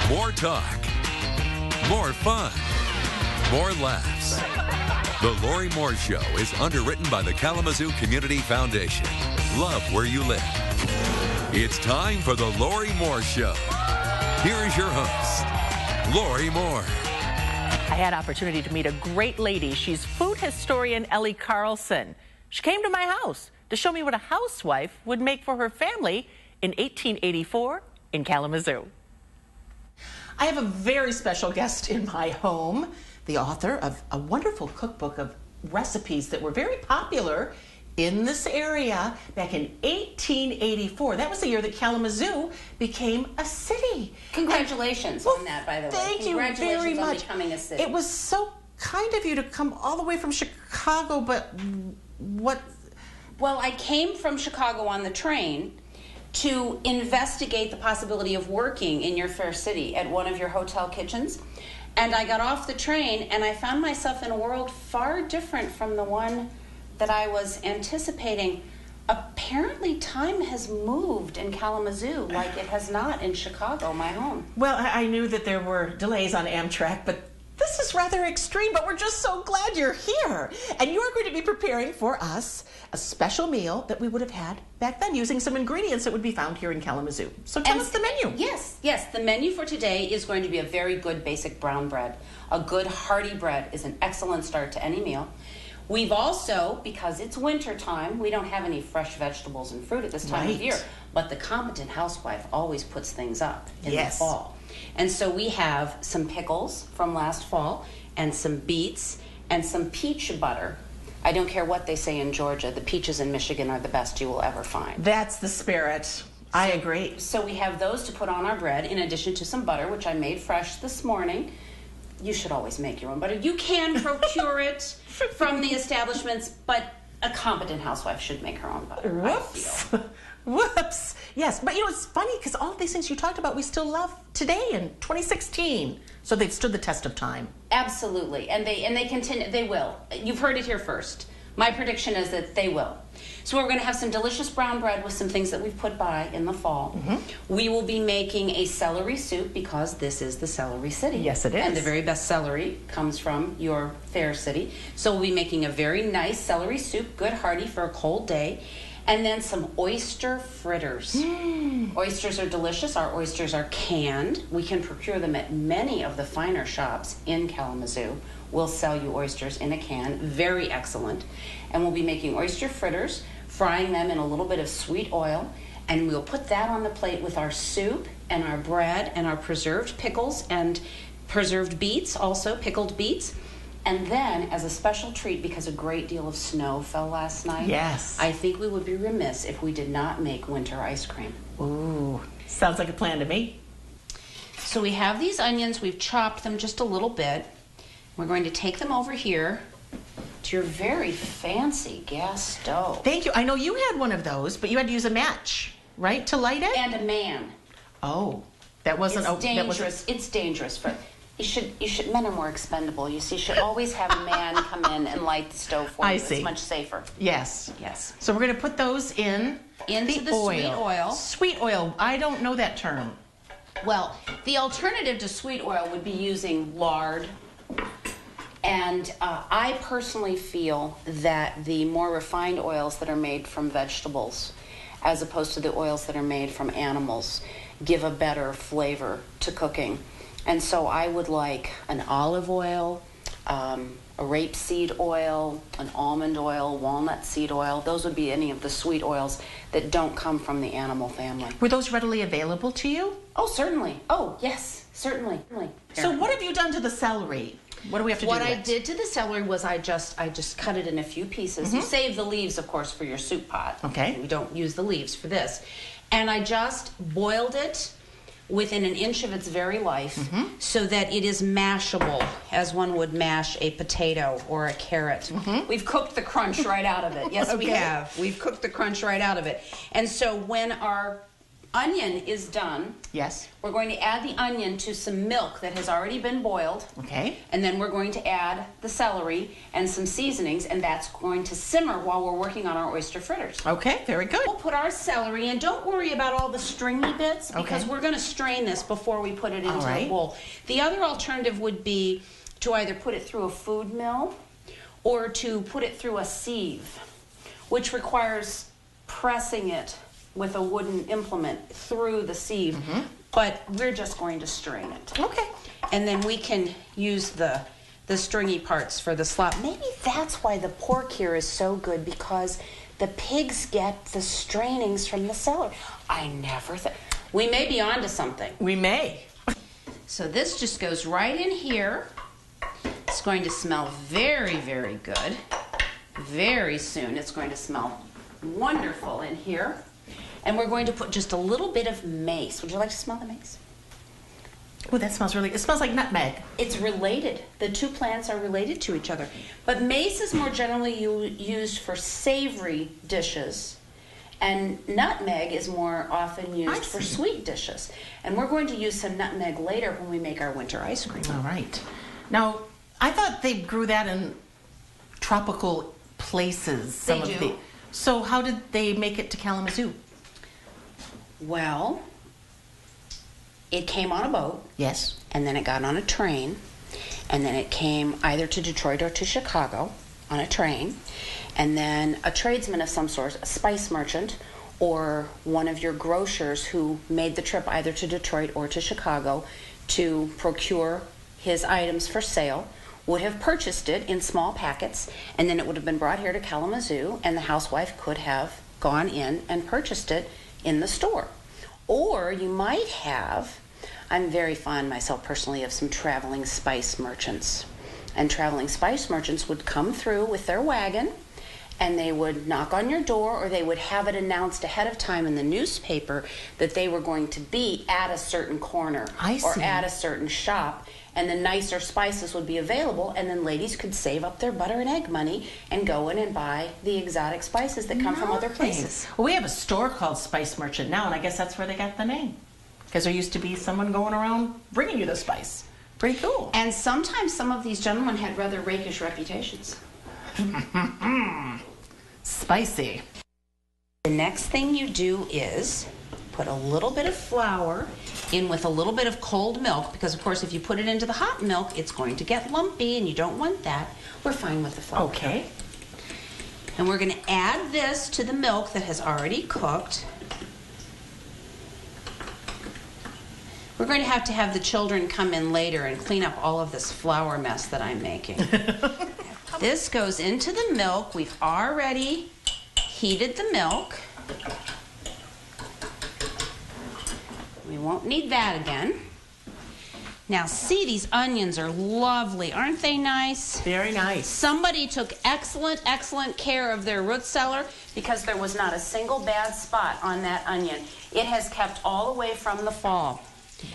More talk, more fun, more laughs. The Lori Moore Show is underwritten by the Kalamazoo Community Foundation. Love where you live. It's time for the Lori Moore Show. Here is your host, Lori Moore. I had opportunity to meet a great lady. She's food historian Ellie Carlson. She came to my house to show me what a housewife would make for her family in 1884 in Kalamazoo. I have a very special guest in my home, the author of a wonderful cookbook of recipes that were very popular in this area back in 1884. That was the year that Kalamazoo became a city. Congratulations on that, by the way. Thank you very Congratulations on much. becoming a city. It was so kind of you to come all the way from Chicago, but what? Well, I came from Chicago on the train to investigate the possibility of working in your fair city at one of your hotel kitchens. And I got off the train and I found myself in a world far different from the one that I was anticipating. Apparently time has moved in Kalamazoo like it has not in Chicago, my home. Well, I knew that there were delays on Amtrak, but this is rather extreme, but we're just so glad you're here. And you are going to be preparing for us a special meal that we would have had back then using some ingredients that would be found here in Kalamazoo. So tell us the menu. Yes. The menu for today is going to be a very good basic brown bread. A good hearty bread is an excellent start to any meal. We've also, because it's winter time, we don't have any fresh vegetables and fruit at this time of year, but the competent housewife always puts things up in the fall. And so we have some pickles from last fall and some beets and some peach butter. I don't care what they say in Georgia, the peaches in Michigan are the best you will ever find. That's the spirit. I agree. So we have those to put on our bread in addition to some butter, which I made fresh this morning. You should always make your own butter. You can procure it from the establishments, but a competent housewife should make her own butter. Whoops. Whoops. Yes, but you know, it's funny because all of these things you talked about we still love today in 2016. So they've stood the test of time. Absolutely. And they continue, they will. You've heard it here first. My prediction is that they will. So we're going to have some delicious brown bread with some things that we've put by in the fall. We will be making a celery soup because this is the celery city. Yes, it is. And the very best celery comes from your fair city. So we'll be making a very nice celery soup, good hearty for a cold day. And then some oyster fritters. Oysters are delicious. Our oysters are canned. We can procure them at many of the finer shops in Kalamazoo. We'll sell you oysters in a can. Very excellent. And we'll be making oyster fritters, frying them in a little bit of sweet oil. And we'll put that on the plate with our soup and our bread and our preserved pickles and preserved beets, also pickled beets. And then, as a special treat, because a great deal of snow fell last night, I think we would be remiss if we did not make winter ice cream. Ooh, sounds like a plan to me. So we have these onions. We've chopped them just a little bit. We're going to take them over here to your very fancy gas stove. Thank you. I know you had one of those, but you had to use a match, right, to light it? And a man. Oh, that wasn't... It's dangerous. It's dangerous. You should. Men are more expendable. You see, you should always have a man come in and light the stove for you. I see. It's much safer. Yes. Yes. So we're going to put those into the sweet oil. Sweet oil. I don't know that term. Well, the alternative to sweet oil would be using lard. And I personally feel that the more refined oils that are made from vegetables, as opposed to the oils that are made from animals, give a better flavor to cooking. And so I would like an olive oil, a rapeseed oil, an almond oil, walnut seed oil. Those would be any of the sweet oils that don't come from the animal family. Were those readily available to you? Oh, certainly. Oh, yes, certainly. So what have you done to the celery? What do we have to do with it? What I did to the celery was I just cut it in a few pieces. You save the leaves, of course, for your soup pot. Okay. We don't use the leaves for this. And I just boiled it within an inch of its very life so that it is mashable as one would mash a potato or a carrot. We've cooked the crunch right out of it. Yes, we have. We've cooked the crunch right out of it. And so when our onion is done, Yes. we're going to add the onion to some milk that has already been boiled. Okay. And then we're going to add the celery and some seasonings, and that's going to simmer while we're working on our oyster fritters. Okay, very good. We'll put our celery in. Don't worry about all the stringy bits because we're going to strain this before we put it into the bowl. The other alternative would be to either put it through a food mill or to put it through a sieve, which requires pressing it with a wooden implement through the sieve. But we're just going to strain it. Okay. And then we can use the stringy parts for the slop. Maybe that's why the pork here is so good, because the pigs get the strainings from the celery. I never thought. We may be onto something. We may. So this just goes right in here. It's going to smell very, very good. Very soon it's going to smell wonderful in here. And we're going to put just a little bit of mace. Would you like to smell the mace? Oh, that smells really good. It smells like nutmeg. It's related. The two plants are related to each other. But mace is more generally used for savory dishes, and nutmeg is more often used for sweet dishes. And we're going to use some nutmeg later when we make our winter ice cream. All right. Now, I thought they grew that in tropical places. They do. So how did they make it to Kalamazoo? Well, it came on a boat. Yes. And then it got on a train. And then it came either to Detroit or to Chicago on a train. And then a tradesman of some sort, a spice merchant, or one of your grocers who made the trip either to Detroit or to Chicago to procure his items for sale, would have purchased it in small packets, and then it would have been brought here to Kalamazoo, and the housewife could have gone in and purchased it in the store. Or you might have, I'm very fond myself personally of some traveling spice merchants. And traveling spice merchants would come through with their wagon, and they would knock on your door, or they would have it announced ahead of time in the newspaper that they were going to be at a certain corner or at a certain shop, and the nicer spices would be available, and then ladies could save up their butter and egg money and go in and buy the exotic spices that come from other places. Well, we have a store called Spice Merchant now, and I guess that's where they got the name, because there used to be someone going around bringing you the spice. Pretty cool. And sometimes some of these gentlemen had rather rakish reputations. Spicy. The next thing you do is put a little bit of flour in with a little bit of cold milk, because of course if you put it into the hot milk, it's going to get lumpy, and you don't want that. We're fine with the flour. Okay. And we're going to add this to the milk that has already cooked. We're going to have the children come in later and clean up all of this flour mess that I'm making. This goes into the milk. We've already heated the milk. We won't need that again. Now, see, these onions are lovely. Aren't they nice? Very nice. Somebody took excellent, excellent care of their root cellar, because there was not a single bad spot on that onion. It has kept all the way from the fall.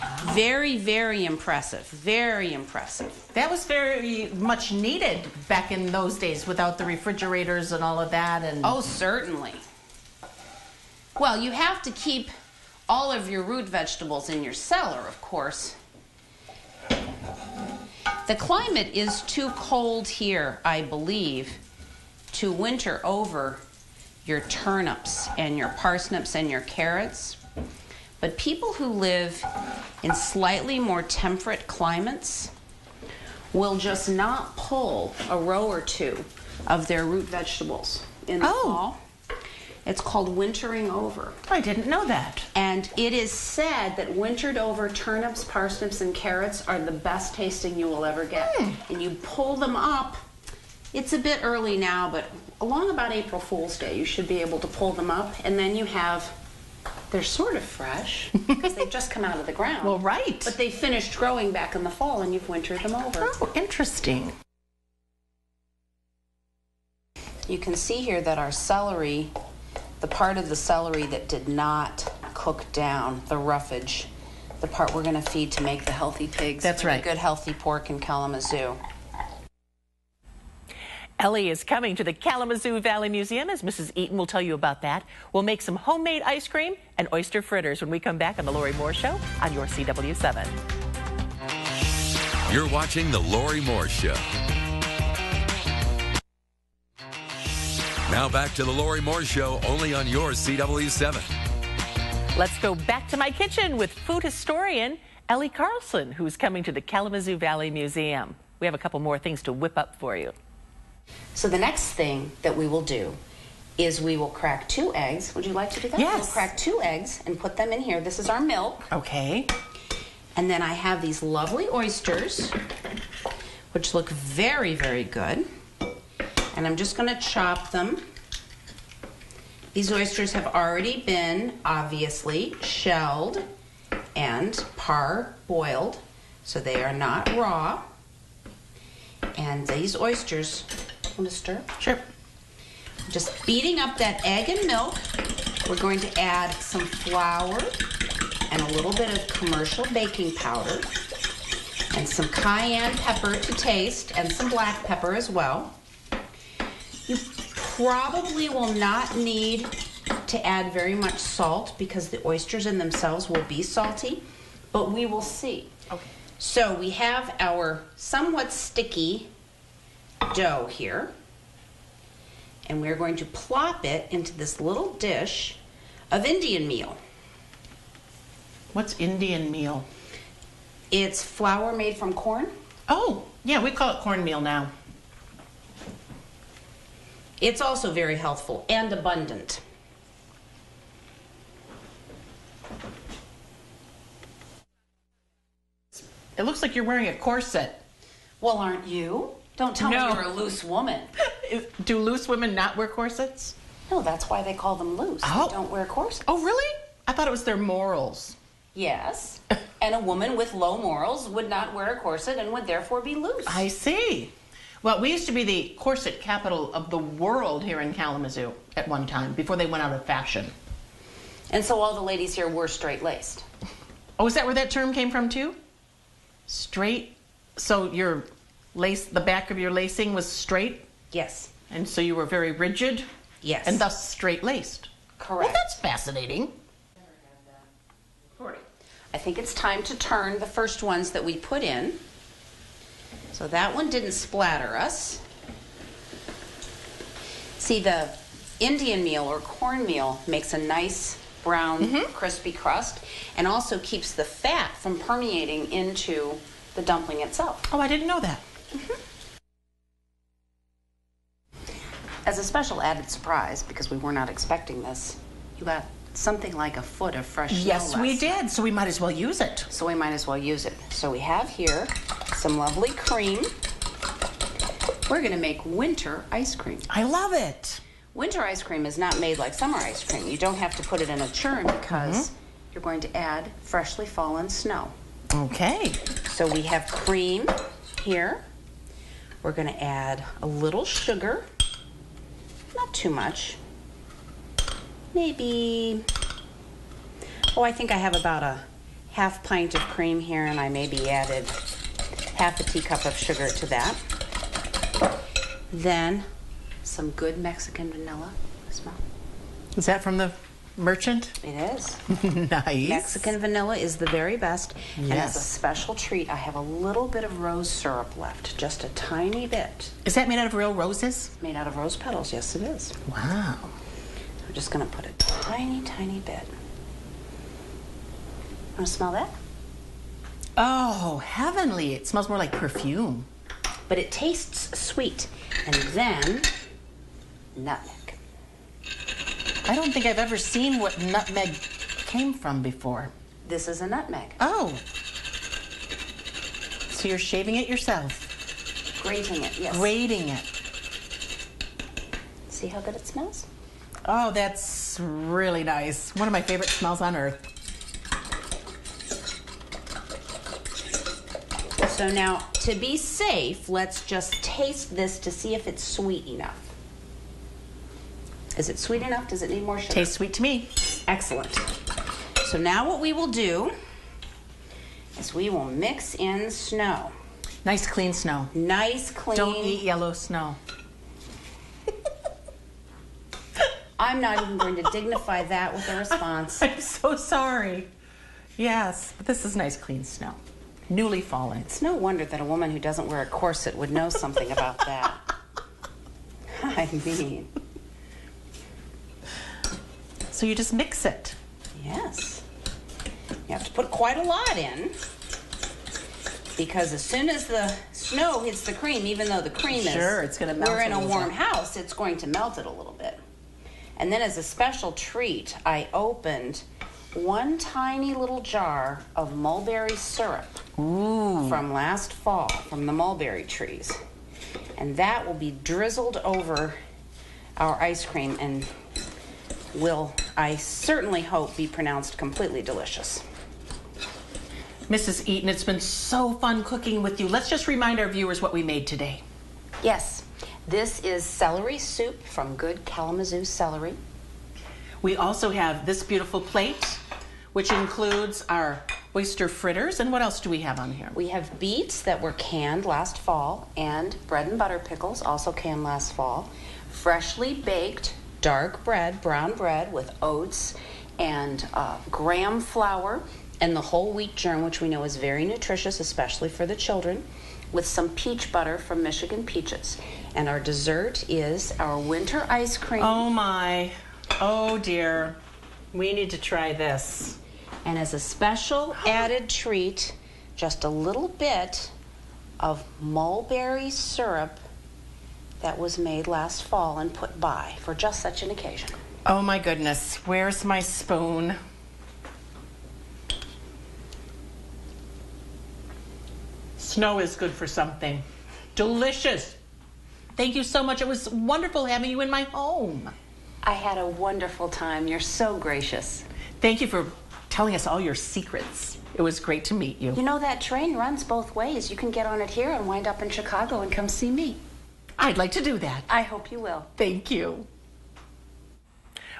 Wow. Very, very impressive. Very impressive. That was very much needed back in those days without the refrigerators and all of that. And oh, certainly. Well, you have to keep all of your root vegetables in your cellar, of course. The climate is too cold here, I believe, to winter over your turnips and your parsnips and your carrots. But people who live in slightly more temperate climates will just not pull a row or two of their root vegetables in the fall. It's called wintering over. I didn't know that. And it is said that wintered over turnips, parsnips, and carrots are the best tasting you will ever get. And you pull them up. It's a bit early now, but along about April Fool's Day, you should be able to pull them up. And then you have, they're sort of fresh because they've just come out of the ground. Well, right. But they finished growing back in the fall, and you've wintered them over. Oh, interesting. You can see here that our celery, the part of the celery that did not cook down, the roughage, the part we're going to feed to make the healthy pigs. That's right. Good healthy pork in Kalamazoo. Ellie is coming to the Kalamazoo Valley Museum, as Mrs. Eaton will tell you about that. We'll make some homemade ice cream and oyster fritters when we come back on The Lori Moore Show on your CW7. You're watching The Lori Moore Show. Now back to The Lori Moore Show, only on your CW7. Let's go back to my kitchen with food historian Ellie Carlson, who's coming to the Kalamazoo Valley Museum. We have a couple more things to whip up for you. So the next thing that we will do is we will crack 2 eggs. Would you like to do that? Yes. We'll crack 2 eggs and put them in here. This is our milk. Okay. And then I have these lovely oysters, which look very, very good. And I'm just going to chop them. These oysters have already been, obviously, shelled and parboiled, so they are not raw. And these oysters, want to stir? Sure. Just beating up that egg and milk. We're going to add some flour and a little bit of commercial baking powder and some cayenne pepper to taste and some black pepper as well. You probably will not need to add very much salt because the oysters in themselves will be salty, but we will see. Okay. So we have our somewhat sticky dough here, and we're going to plop it into this little dish of Indian meal. What's Indian meal? It's flour made from corn. Oh, yeah, we call it cornmeal now. It's also very healthful and abundant. It looks like you're wearing a corset. Well, aren't you? Don't tell me No. you're a loose woman. Do loose women not wear corsets? No, that's why they call them loose. Oh. They don't wear corsets. Oh, really? I thought it was their morals. Yes. And a woman with low morals would not wear a corset and would therefore be loose. I see. Well, we used to be the corset capital of the world here in Kalamazoo at one time, before they went out of fashion. And so all the ladies here were straight-laced. Oh, is that where that term came from too? Straight? So your lace, the back of your lacing was straight? Yes. And so you were very rigid? Yes. And thus straight-laced? Correct. Well, that's fascinating. I think it's time to turn the first ones that we put in. So that one didn't splatter us. See, the Indian meal or cornmeal makes a nice brown, crispy crust and also keeps the fat from permeating into the dumpling itself. Oh, I didn't know that. As a special added surprise, because we were not expecting this, you got something like a foot of fresh snow Yes, we left. did, so we might as well use it. So we might as well use it. So we have here some lovely cream. We're going to make winter ice cream. I love it. Winter ice cream is not made like summer ice cream. You don't have to put it in a churn because you're going to add freshly fallen snow. Okay. So we have cream here. We're going to add a little sugar. Not too much. Maybe, I think I have about a half pint of cream here, and I maybe added half a teacup of sugar to that. Then some good Mexican vanilla. Smell. Is that from the merchant? It is. Nice. Mexican vanilla is the very best. And as a Yes. special treat, I have a little bit of rose syrup left, just a tiny bit. Is that made out of real roses? Made out of rose petals, yes it is. Wow. I'm just going to put a tiny, tiny bit. Want to smell that? Oh, heavenly. It smells more like perfume. But it tastes sweet. And then, nutmeg. I don't think I've ever seen what nutmeg came from before. This is a nutmeg. Oh. So you're shaving it yourself? Grating it, yes. Grating it. See how good it smells? Oh, that's really nice. One of my favorite smells on earth. So now, to be safe, let's just taste this to see if it's sweet enough. Is it sweet enough? Does it need more sugar? Tastes sweet to me. Excellent. So now what we will do is we will mix in snow. Nice clean snow. Nice, clean. Don't eat yellow snow. I'm not even going to dignify that with a response. I'm so sorry. Yes, but this is nice, clean snow. Newly fallen. It's no wonder that a woman who doesn't wear a corset would know something about that. I mean. So you just mix it. Yes. You have to put quite a lot in, because as soon as the snow hits the cream, even though the cream it's going to melt. We're in a warm bit. house, it's going to melt it a little bit. And then as a special treat, I opened one tiny little jar of mulberry syrup from last fall, from the mulberry trees. And that will be drizzled over our ice cream and will, I certainly hope, be pronounced completely delicious. Mrs. Eaton, it's been so fun cooking with you. Let's just remind our viewers what we made today. Yes, this is celery soup from good Kalamazoo celery. We also have this beautiful plate, which includes our oyster fritters. And what else do we have on here? We have beets that were canned last fall, and bread and butter pickles, also canned last fall. Freshly baked dark bread, brown bread with oats and graham flour and the whole wheat germ, which we know is very nutritious, especially for the children, with some peach butter from Michigan Peaches. And our dessert is our winter ice cream. Oh my, oh dear. We need to try this. And as a special added treat, just a little bit of mulberry syrup that was made last fall and put by for just such an occasion. Oh my goodness, where's my spoon? Snow is good for something. Delicious. Thank you so much. It was wonderful having you in my home. I had a wonderful time. You're so gracious. Thank you for telling us all your secrets. It was great to meet you. You know, that train runs both ways. You can get on it here and wind up in Chicago and come see me. I'd like to do that. I hope you will. Thank you.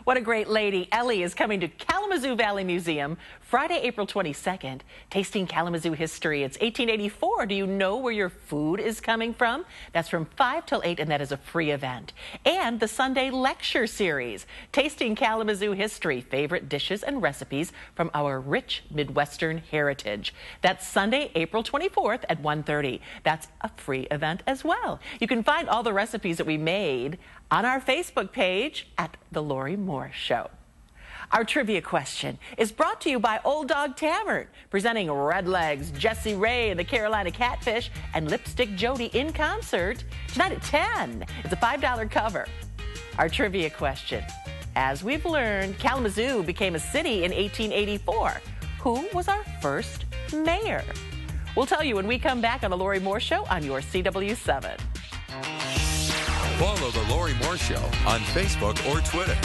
What a great lady. Ellie is coming to Kalamazoo Valley Museum Friday, April 22nd, tasting Kalamazoo history. It's 1884. Do you know where your food is coming from? That's from 5 till 8, and that is a free event. And the Sunday lecture series, tasting Kalamazoo history, favorite dishes and recipes from our rich Midwestern heritage. That's Sunday, April 24th at 1:30. That's a free event as well. You can find all the recipes that we made on our Facebook page at The Lori Moore Show. Our trivia question is brought to you by Old Dog Tavern, presenting Redlegs, Jessie Ray and the Carolina Catfish, and Lipstick Jody in concert tonight at 10. It's a $5 cover. Our trivia question: as we've learned, Kalamazoo became a city in 1884. Who was our first mayor? We'll tell you when we come back on The Lori Moore Show on your CW7. Follow The Lori Moore Show on Facebook or Twitter.